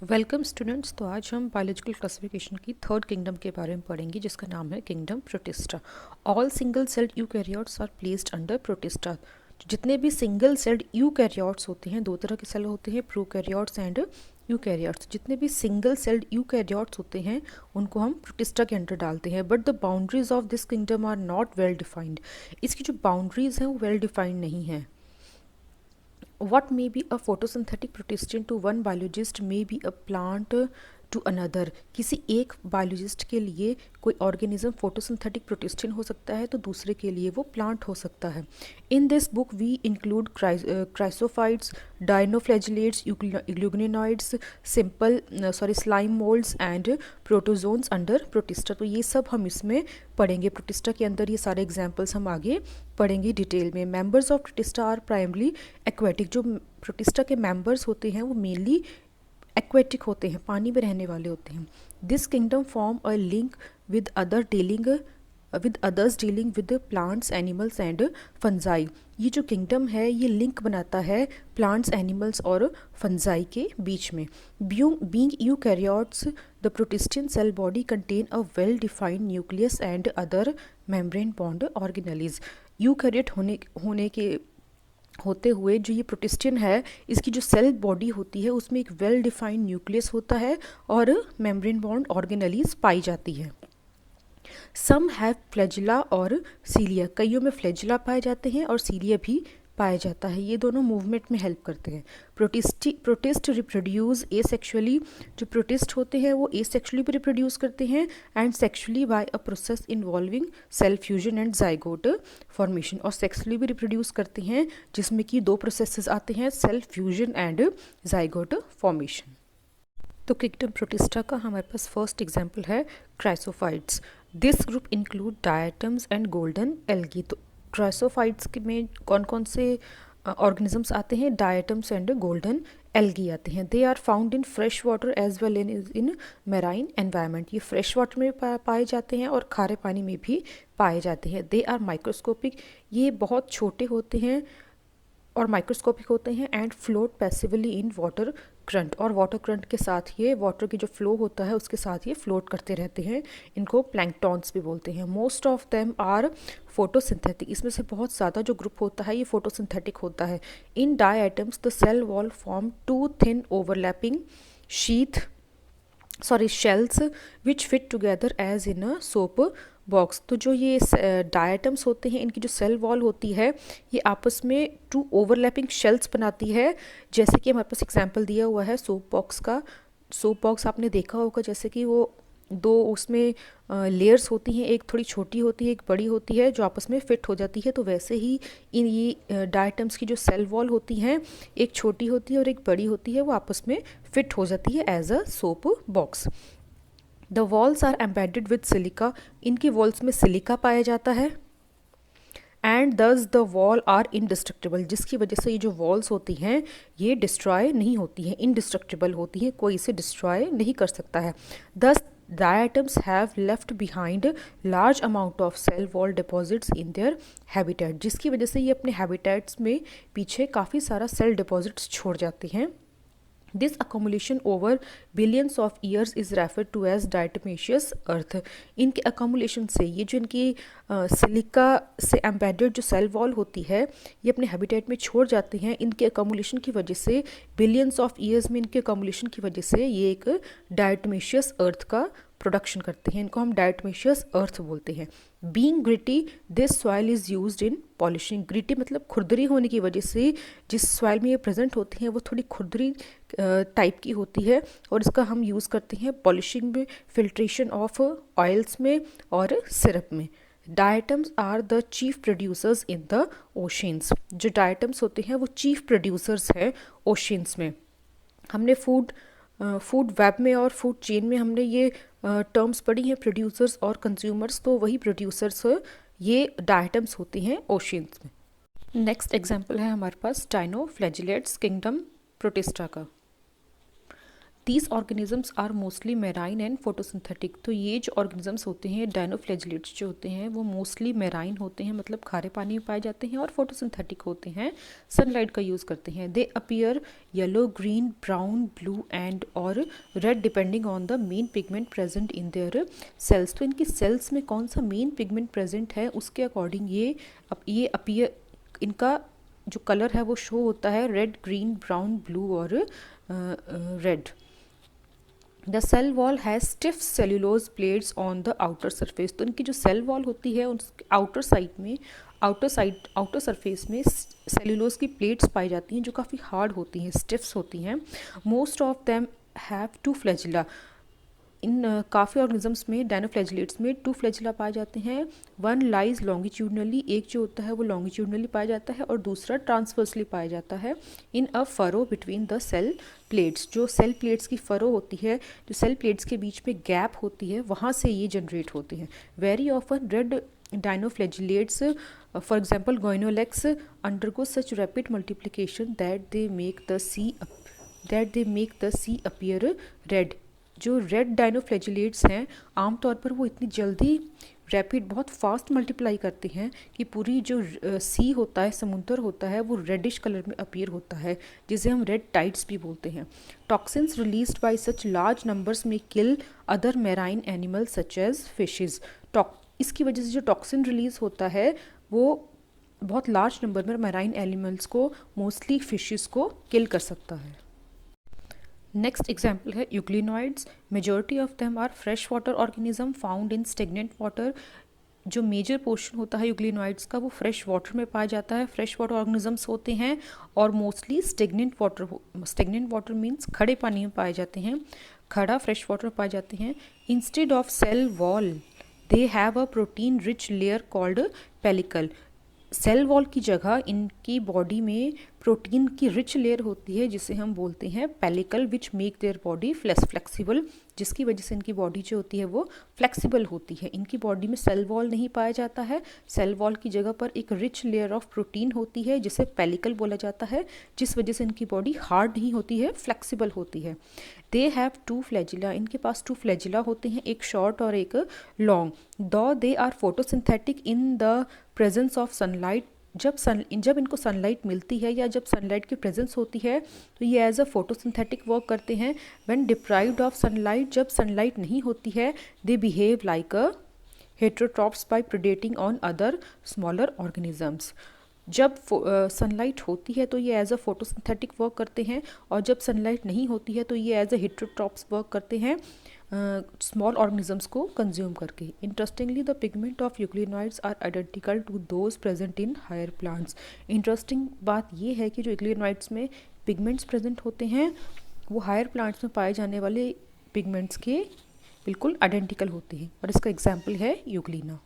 Welcome students. तो आज हम बायोलॉजिकल क्लासिफिकेशन की थर्ड किंगडम के बारे में पढ़ेंगे जिसका नाम है kingdom protista. All single celled eukaryotes are placed under protista. जितने भी सिंगल सेल्ड यूकैरियोट्स होते हैं, दो तरह के सेल होते हैं, प्रोकैरियोट्स एंड यूकैरियोट्स। जितने भी सिंगल सेल्ड यूकैरियोट्स होते हैं उनको हम प्रोटिस्टा के अंडर डालते हैं। But the boundaries of this kingdom are not well defined. इसकी जो बाउंड्रीज हैं वो वेल डिफाइंड नहीं है। What may be a photosynthetic protestant to one biologist may be a plant to another। किसी एक बायोलॉजिस्ट के लिए कोई ऑर्गेनिज्म फोटोसिंथेटिक प्रोटिस्टिन हो सकता है तो दूसरे के लिए वो प्लांट हो सकता है। In this book we include chrysophytes, dinoflagellates, euglenoids, simple slime moulds and protozoans under protista. तो ये सब हम इसमें पढ़ेंगे। प्रोटिस्टा के अंदर ये सारे एग्जाम्पल्स हम आगे पढ़ेंगे डिटेल में। Members of protista are primarily aquatic. जो प्रोटिस्टा के मेंबर्स होते हैं वो मेनली एक्वेटिक होते हैं, पानी में रहने वाले होते हैं। This kingdom form a link with others dealing with plants, animals and fungi. ये जो किंगडम है ये लिंक बनाता है प्लांट्स, एनिमल्स और फंजाई के बीच में। Being eukaryotes, the protistan cell body contain a well defined nucleus and other membrane bound organelles. Eukaryote होने के होते हुए जो ये प्रोटिस्टियन है इसकी जो सेल बॉडी होती है उसमें एक वेल डिफाइंड न्यूक्लियस होता है और मेम्ब्रेन बॉन्ड ऑर्गेनेलीज पाई जाती है। सम हैव फ्लैजिला और सीलिया। कईयों में फ्लैजिला पाए जाते हैं और सीलिया भी पाया जाता है। ये दोनों मूवमेंट में हेल्प करते हैं। Protist reproduce asexually. जो प्रोटिस्ट होते हैं वो एसेक्सुअली भी रिप्रोड्यूस करते हैं and sexually by a process involving cell fusion and zygote formation. और सेक्सुअली भी रिप्रोड्यूस करते हैं जिसमें कि दो प्रोसेसेस आते हैं, cell fusion and zygote formation. तो किंगडम प्रोटिस्टा का हमारे पास फर्स्ट एग्जाम्पल है chrysophytes. This group include diatoms and golden algae. तो क्राइसोफाइट्स में कौन कौन से ऑर्गेनिजम्स आते हैं? डायटम्स एंड गोल्डन एल्गी आते हैं। They are found in fresh water as well in marine environment. ये फ्रेश वाटर में पाए जाते हैं और खारे पानी में भी पाए जाते हैं। They are microscopic. ये बहुत छोटे होते हैं और माइक्रोस्कोपिक होते हैं and float passively in water current. और वाटर करंट के साथ ये वाटर की जो फ्लो होता है उसके साथ ये फ्लोट करते रहते हैं। इनको प्लैंकटॉन्स भी बोलते हैं। Most of them are photosynthetic. इसमें से बहुत ज़्यादा जो ग्रुप होता है ये फोटोसिंथेटिक होता है। In diatoms the cell wall form two thin overlapping shells which fit together as in a soap box. तो जो ये डायटम्स होते हैं इनकी जो सेल वॉल होती है ये आपस में टू ओवरलैपिंग शेल्स बनाती है। जैसे कि हमारे पास एग्जांपल दिया हुआ है सोप बॉक्स का। सोप बॉक्स आपने देखा होगा जैसे कि वो दो उसमें लेयर्स होती हैं, एक थोड़ी छोटी होती है एक बड़ी होती है जो आपस में फिट हो जाती है। तो वैसे ही इन ये डायटम्स की जो सेल वॉल होती हैं एक छोटी होती है और एक बड़ी होती है, वो आपस में फिट हो जाती है as a soap box. The walls are embedded with silica. इनके वॉल्स में सिलिका पाया जाता है। एंड दस द वॉल आर इनडिस्ट्रक्टिबल। जिसकी वजह से ये जो वॉल्स होती हैं ये डिस्ट्रॉय नहीं होती हैं, इनडिस्ट्रक्टिबल होती हैं, कोई इसे डिस्ट्रॉय नहीं कर सकता है। Thus diatoms have left behind large amount of cell wall deposits in their habitat. जिसकी वजह से ये अपने हैबिटेट्स में पीछे काफ़ी सारा सेल डिपॉजिट्स छोड़ जाते हैं। This accumulation over billions of years is referred to as diatomaceous earth। इनके accumulation से ये जो इनकी सिलिका से एम्बेडेड जो सेल वॉल होती है ये अपने हैबिटेट में छोड़ जाते हैं। इनके accumulation की वजह से बिलियंस ऑफ ईयर्स में इनके accumulation की वजह से ये एक डायटोमेशियस अर्थ का प्रोडक्शन करते हैं। इनको हम डायटोमेशियस अर्थ बोलते हैं। Being gritty this soil is used in polishing. Gritty मतलब खुरदरी होने की वजह से जिस सॉइल में ये प्रेजेंट होती हैं वो थोड़ी खुरदरी टाइप की होती है और इसका हम यूज़ करते हैं पॉलिशिंग में, फिल्ट्रेशन ऑफ ऑयल्स में और सिरप में। Diatoms are the chief producers in the oceans. जो डायटम्स होते हैं वो चीफ प्रोड्यूसर्स हैं ओशंस में। हमने फूड वेब में और फूड चेन में हमने ये टर्म्स पढ़ी हैं, प्रोड्यूसर्स और कंज्यूमर्स। तो वही प्रोड्यूसर्स ये डायटम्स होती हैं ओशंस में। नेक्स्ट एग्जांपल है हमारे पास डायनोफ्लैजिलेट्स किंगडम प्रोटिस्टा का। These organisms are mostly marine and photosynthetic. तो ये जो ऑर्गेनिजम्स होते हैं, डायनोफ्लैजिलेट्स जो होते हैं, वो मोस्टली मेराइन होते हैं, मतलब खारे पानी में पाए जाते हैं, और फोटोसिंथेटिक होते हैं, सनलाइट का यूज़ करते हैं। They appear yellow, green, brown, blue and और red depending on the main pigment present in their cells. तो इनकी सेल्स में कौन सा मेन पिगमेंट प्रेजेंट है उसके अकॉर्डिंग ये अपीयर, इनका जो कलर है वो शो होता है रेड, ग्रीन, ब्राउन, ब्लू और red. The cell wall has stiff cellulose plates on the outer surface. तो इनकी जो सेल वॉल होती है उसके आउटर सरफेस में सेल्यूलोज की प्लेट्स पाई जाती हैं जो काफ़ी हार्ड होती हैं, स्टिफ्स होती हैं। Most of them have two flagella. इन काफ़ी ऑर्गेनिजम्स में, डायनोफ्लैजिलेट्स में 2 फ्लैजिला पाए जाते हैं। वन लाइज लॉन्गिट्यूडनली, एक जो होता है वो लॉन्गिट्यूडनली पाया जाता है और दूसरा ट्रांसवर्सली पाया जाता है। In a furrow between the cell plates, जो सेल प्लेट्स की फरो होती है, जो सेल प्लेट्स के बीच में गैप होती है, वहाँ से ये जनरेट होते हैं। Very often red dinoflagellates, for example Goinolex, undergo such rapid multiplication that they make the sea appear red। जो रेड डायनोफ्लैजिलेट्स हैं आमतौर पर वो इतनी जल्दी रैपिड, बहुत फास्ट मल्टीप्लाई करते हैं कि पूरी जो सी होता है, समुद्र होता है, वो रेडिश कलर में अपीयर होता है, जिसे हम रेड टाइड्स भी बोलते हैं। Toxins released by such large numbers में kill other marine animal such as fishes. इसकी वजह से जो टॉक्सिन रिलीज होता है वो बहुत लार्ज नंबर में मैराइन एनिमल्स को, मोस्टली फिशेस को किल कर सकता है। नेक्स्ट एग्जाम्पल है euglenoids. Majority of them are fresh water organism found in stagnant water. जो मेजर पोर्शन होता है यूग्लिनॉइड्स का वो फ्रेश वाटर में पाया जाता है, फ्रेश वाटर ऑर्गेनिजम्स होते हैं और मोस्टली स्टेगनेंट वाटर मीन्स खड़े पानी में पाए जाते हैं, खड़ा फ्रेश वाटर में पाए जाते हैं। Instead of cell wall they have a protein rich layer called pellicle. Cell wall की जगह इनकी बॉडी में प्रोटीन की रिच लेयर होती है जिसे हम बोलते हैं pellicle, which make their body flexible, जिसकी वजह से इनकी बॉडी जो होती है वो फ्लेक्सिबल होती है। इनकी बॉडी में सेल वॉल नहीं पाया जाता है, सेल वॉल की जगह पर एक रिच लेयर ऑफ प्रोटीन होती है जिसे पेलिकल बोला जाता है, जिस वजह से इनकी बॉडी हार्ड नहीं होती है, फ्लेक्सिबल होती है। They have 2 flagella. इनके पास 2 फ्लैजिला होते हैं, एक शॉर्ट और एक long. Though they are photosynthetic in the presence of sunlight. जब इनको सनलाइट मिलती है या जब सनलाइट की प्रेजेंस होती है तो ये एज अ फोटोसिंथेटिक वर्क करते हैं। व्हेन डिप्राइव्ड ऑफ सनलाइट, जब सनलाइट नहीं होती है, they behave like a heterotrophs by predating on other smaller organisms. जब सनलाइट होती है तो ये एज अ फोटोसिंथेटिक वर्क करते हैं और जब सनलाइट नहीं होती है तो ये एज अ हेट्रोट्रॉप्स वर्क करते हैं, स्मॉल ऑर्गेनिजम्स को कंज्यूम करके। Interestingly the pigment of euglenoids are identical to those present in higher plants. Interesting बात ये है कि जो यूग्लिनॉइड्स में पिगमेंट्स प्रेजेंट होते हैं वो हायर प्लांट्स में पाए जाने वाले पिगमेंट्स के बिल्कुल आइडेंटिकल होते हैं, और इसका एग्जाम्पल है यूग्लिना।